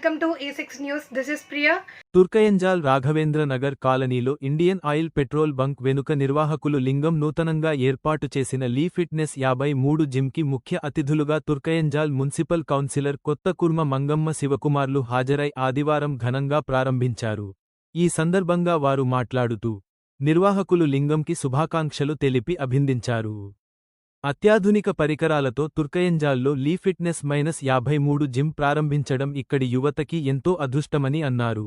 Welcome to A6 News. This is Priya. Turkayamjal Raghavendra Nagar కాలనీలో Indian oil petrol bunk వెనుక నిర్వాహకులు లింగం నూతనంగా ఏర్పాటు చేసిన లీ ఫిట్నెస్ 53 జిమ్కి ముఖ్య అతిథులుగా తుర్కయంజాల్ మున్సిపల్ కౌన్సిలర్ కొత్తకుర్మ మంగమ్మ శివకుమార్లు హాజరై ఆదివారం ఘనంగా ప్రారంభించారు. ఈ సందర్భంగా వారు మాట్లాడుతూ నిర్వాహకులు లింగంకి శుభాకాంక్షలు తెలిపి అభినందించారు. అత్యాధునిక పరికరాలతో తుర్కయంజాల్లో లీ ఫిట్నెస్ -53 జిమ్ ప్రారంభించడం ఇక్కడి యువతకి ఎంతో అదృష్టమని అన్నారు.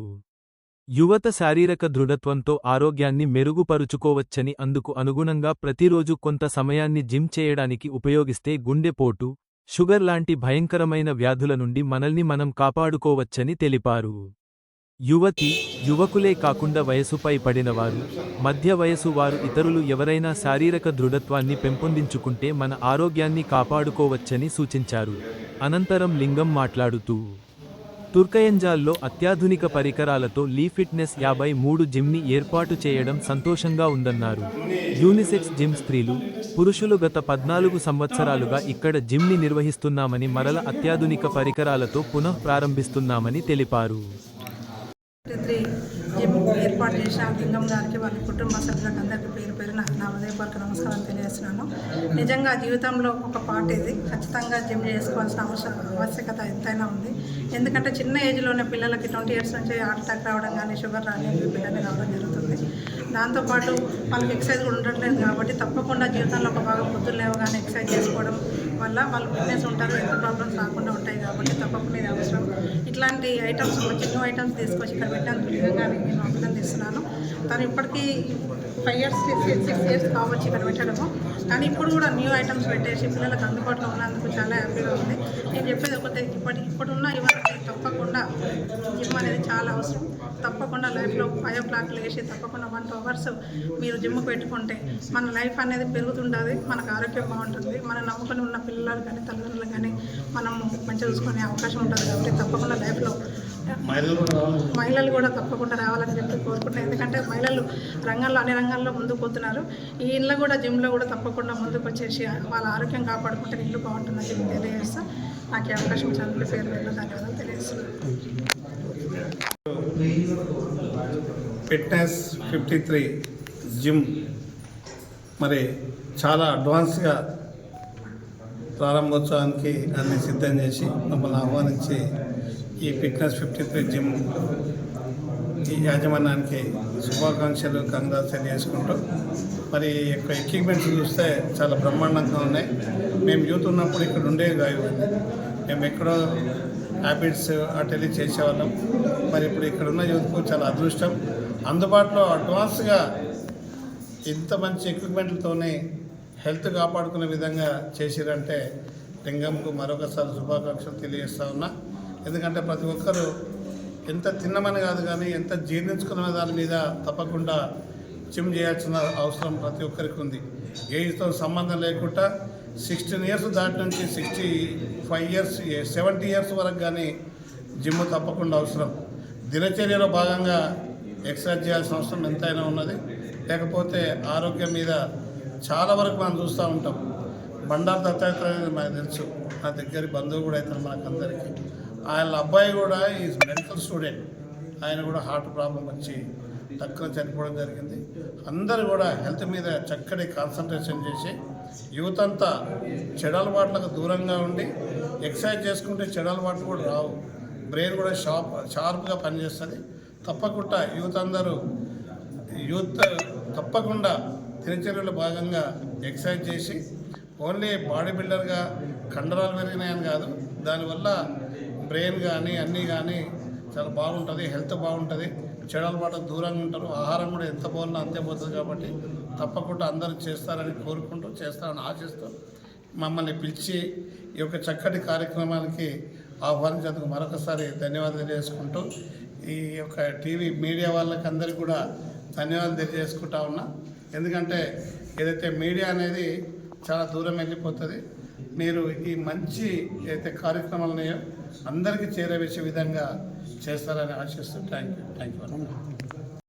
యువత శారీరక దృఢత్వంతో ఆరోగ్యాన్ని మెరుగుపరుచుకోవచ్చని, అందుకు అనుగుణంగా ప్రతిరోజు కొంత సమయాన్ని జిమ్ చేయడానికి ఉపయోగిస్తే గుండెపోటు, షుగర్ లాంటి భయంకరమైన వ్యాధుల నుండి మనల్ని మనం కాపాడుకోవచ్చని తెలిపారు. యువతి, యువకులే కాకుండా వయసుపై పడినవారు, మధ్య వయసు వారు ఇతరులు ఎవరైనా శారీరక దృఢత్వాన్ని పెంపొందించుకుంటే మన ఆరోగ్యాన్ని కాపాడుకోవచ్చని సూచించారు. అనంతరం లింగం మాట్లాడుతూ తుర్కయంజాల్లో అత్యాధునిక పరికరాలతో లీ ఫిట్నెస్ 53 జిమ్ని ఏర్పాటు చేయడం సంతోషంగా ఉందన్నారు. యూనిసెక్స్ జిమ్ స్త్రీలు, పురుషులు గత 14 సంవత్సరాలుగా ఇక్కడ జిమ్ని నిర్వహిస్తున్నామని, మరల అత్యాధునిక పరికరాలతో పునః ప్రారంభిస్తున్నామని తెలిపారు. జిమ్ ఏర్పాటు చేసిన లింగం గారికి వాళ్ళ కుటుంబ సభ్యులకు అందరికీ పేరు పేరున నా హృదయపూర్వక నమస్కారం తెలియజేస్తున్నాను. నిజంగా జీవితంలో ఒక పార్ట్ ఇది ఖచ్చితంగా జిమ్ చేసుకోవాల్సిన ఆవశ్యకత ఎంతైనా ఉంది. ఎందుకంటే చిన్న ఏజ్లోనే పిల్లలకి 20 ఇయర్స్ నుంచి హార్ట్ అటాక్ రావడం కానీ, షుగర్ రాని పిల్లల్ని రావడం జరుగుతుంది. దాంతోపాటు వాళ్ళకి ఎక్సర్సైజ్ కూడా ఉండట్లేదు కాబట్టి తప్పకుండా జీవితంలో ఒక భాగం పొద్దున్న లేవగానే ఎక్సర్సైజ్ చేసుకోవడం వల్ల వాళ్ళు ఫిట్నెస్ ఉంటారు, ఎంత ప్రాబ్లమ్స్ రాకుండా ఉంటాయి కాబట్టి తప్పకుండా ఇది అవసరం. ఇట్లాంటి ఐటమ్స్, న్యూ ఐటమ్స్ తీసుకొచ్చి ఇక్కడ పెట్టడానికి కానీ నేను అభినందిస్తున్నాను. తను ఇప్పటికీ 5 ఇయర్స్ 6 ఇయర్స్ కావచ్చు ఇక్కడ పెట్టడము, కానీ ఇప్పుడు కూడా న్యూ ఐటమ్స్ పెట్టేసి పిల్లలకు అందుబాటులో ఉన్నందుకు చాలా హ్యాపీగా ఉంది. నేను చెప్పేది ఒకటే, ఇప్పుడున్న యువతకి తప్పకుండా జిమ్ అనేది చాలా అవసరం. తప్పకుండా లైఫ్లో 5 o'clock లేచి తప్పకుండా 1 to 2 hours మీరు జిమ్కి పెట్టుకుంటే మన లైఫ్ అనేది పెరుగుతుంటుంది, మనకు ఆరోగ్యం బాగుంటుంది, మనం నమ్ముకొని ఉన్న పిల్లలు కానీ తల్లిదండ్రులు కానీ మనం మంచిగా చూసుకునే అవకాశం ఉంటుంది. కాబట్టి తప్పకుండా లైఫ్లో మహిళలు కూడా తప్పకుండా రావాలని చెప్పి కోరుకుంటున్నాను. ఎందుకంటే మహిళలు అన్ని రంగాల్లో ముందుకు పోతున్నారు. ఈ ఇళ్ళు కూడా జిమ్లో కూడా తప్పకుండా ముందుకు వచ్చేసి వాళ్ళ ఆరోగ్యం కాపాడుకుంటే ఇల్లు బాగుంటుందని చెప్పి తెలియజేస్తా. నాకు ఈ అవకాశం చదువు పేరు ధన్యవాదాలు తెలియజేస్తున్నాను. ఫిట్నెస్ 53 జిమ్ మరి చాలా అడ్వాన్స్గా ప్రారంభోత్సవానికి అన్ని సిద్ధం చేసి మమ్మల్ని ఆహ్వానించి ఈ ఫిట్నెస్ 53 జిమ్ ఈ యాజమాన్యానికి శుభాకాంక్షలు, కంగ్రాట్స్ తెలియజేసుకుంటూ మరి యొక్క ఎక్విప్మెంట్స్ చూస్తే చాలా బ్రహ్మాండంగా ఉన్నాయి. మేము యూత్ ఉన్నప్పుడు ఇక్కడ ఉండేవి కాదు, మేము ఎక్కడో హ్యాబిట్స్ అటెలి చేసేవాళ్ళం. మరి ఇప్పుడు ఇక్కడ ఉన్న యూత్కు చాలా అదృష్టం. అందుబాటులో అడ్వాన్స్గా ఇంత మంచి ఎక్విప్మెంట్లతోనే హెల్త్ కాపాడుకునే విధంగా చేసిరంటే లింగంకు మరొకసారి శుభాకాంక్షలు తెలియజేస్తా ఉన్నా. ఎందుకంటే ప్రతి ఒక్కరూ ఎంత తిన్నమని కాదు కానీ ఎంత జీర్ణించుకునే దాని మీద తప్పకుండా జిమ్ చేయాల్సిన అవసరం ప్రతి ఒక్కరికి ఉంది. ఏజ్తో సంబంధం లేకుండా 16 ఇయర్స్ దాటి నుంచి 65 ఇయర్స్ 70 ఇయర్స్ వరకు కానీ జిమ్ తప్పకుండా అవసరం. దినచర్యలో భాగంగా ఎక్సర్సైజ్ చేయాల్సిన అవసరం ఎంతైనా ఉన్నది. లేకపోతే ఆరోగ్యం మీద చాలా వరకు మనం చూస్తూ ఉంటాం. బండారు దత్తాత్రేయ అనేది మనకు తెలుసు, నా దగ్గర బంధువు కూడా అవుతారు మనకందరికీ. ఆయన అబ్బాయి కూడా ఈజ్ మెడికల్ స్టూడెంట్, ఆయన కూడా హార్ట్ ప్రాబ్లం వచ్చి తక్కువ చనిపోవడం జరిగింది. అందరూ కూడా హెల్త్ మీద చక్కటి కాన్సన్ట్రేషన్ చేసి యూత్ అంతా చెడు అలవాట్లకు దూరంగా ఉండి ఎక్సర్సైజ్ చేసుకుంటే చెడు అలవాట్లు కూడా రావు, బ్రెయిన్ కూడా షార్ప్గా పనిచేస్తుంది. తప్పకుండా యూత్ తప్పకుండా దినచర్యలో భాగంగా ఎక్సర్సైజ్ చేసి ఓన్లీ బాడీ బిల్డర్గా కండరాలు పెరిగినాయని కాదు, దానివల్ల బ్రెయిన్ కానీ అన్నీ కానీ చాలా బాగుంటుంది, హెల్త్ బాగుంటుంది, చెడు అలవాట్లకు దూరంగా ఉంటారు. ఆహారం కూడా ఎంత బాగున్నా అంతే పోతుంది. కాబట్టి తప్పకుండా అందరూ చేస్తారని కోరుకుంటూ, చేస్తారని ఆశిస్తూ మమ్మల్ని పిలిచి ఈ యొక్క చక్కటి కార్యక్రమానికి ఆహ్వానించేందుకు మరొకసారి ధన్యవాదాలు తెలియజేసుకుంటూ ఈ యొక్క టీవీ మీడియా వాళ్ళకి అందరికీ కూడా ధన్యవాదాలు తెలియజేసుకుంటా ఉన్నా. ఎందుకంటే ఏదైతే మీడియా అనేది చాలా దూరం వెళ్ళిపోతుంది, మీరు ఈ మంచి ఏదైతే కార్యక్రమాలు ఉన్నాయో అందరికీ చేరవేసే విధంగా చేస్తారని ఆశిస్తూ థ్యాంక్ యూ.